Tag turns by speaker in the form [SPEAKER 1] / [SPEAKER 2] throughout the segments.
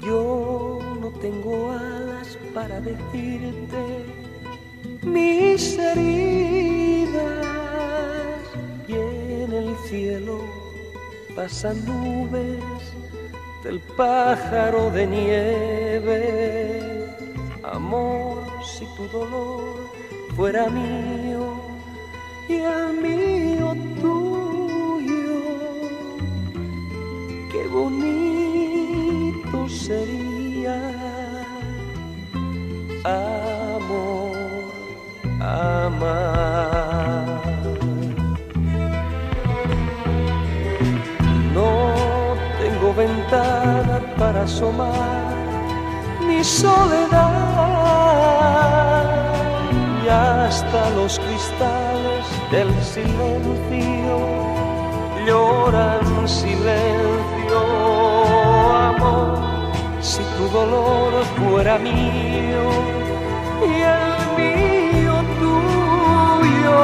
[SPEAKER 1] Yo no tengo alas para decirte mis heridas, y en el cielo pasan nubes del pájaro de nieve. Amor, si tu dolor fuera mío y el mío tuyo, qué bonito sería. Amor, amar. No tengo ventana para asomar mi soledad, y hasta los cristales del silencio lloran silencio. Amor, si tu dolor fuera mío y el mío tuyo,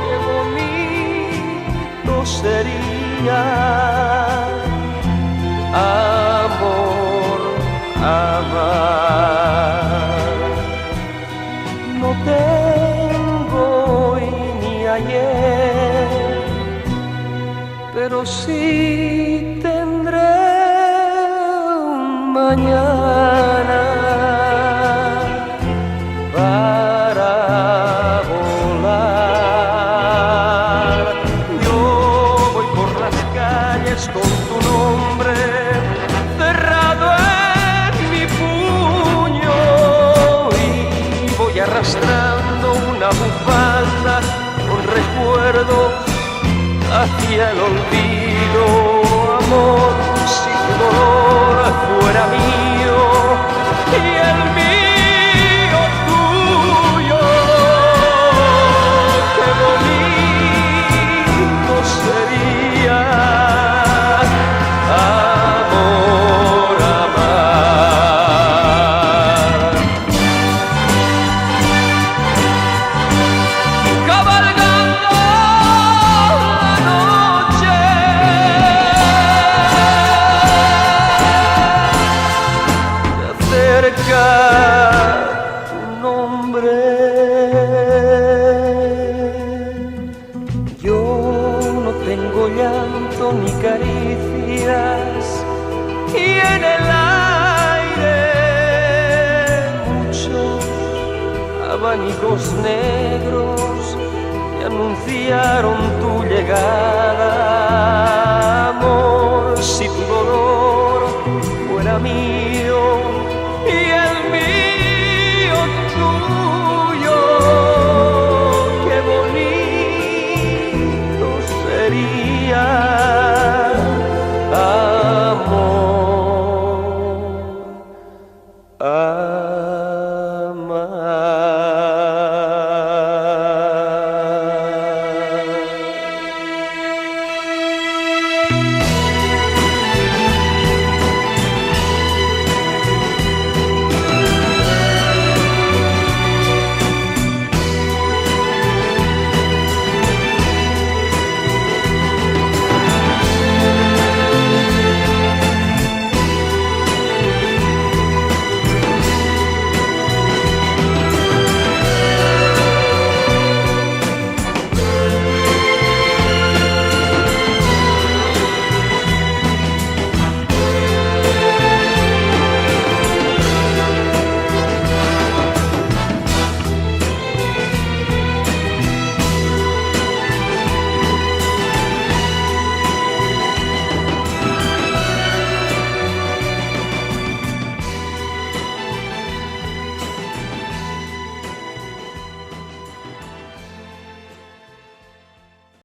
[SPEAKER 1] qué bonito sería. Amor, amar. No tengo hoy ni ayer, pero sí tendré un mañana para volar. Yo voy por las calles con tu nombre cerrado en mi puño, y voy arrastrando una bufanda con recuerdos hacia el olvido. Amor, si tu dolor fuera mío y el mío tuyo, qué bonito sería. Amor, amar. Cabalgando la noche, se acerca tu nombre. Yo no tengo llanto ni caricias, y en el aire muchos abanicos negros que anunciaron tu llegada.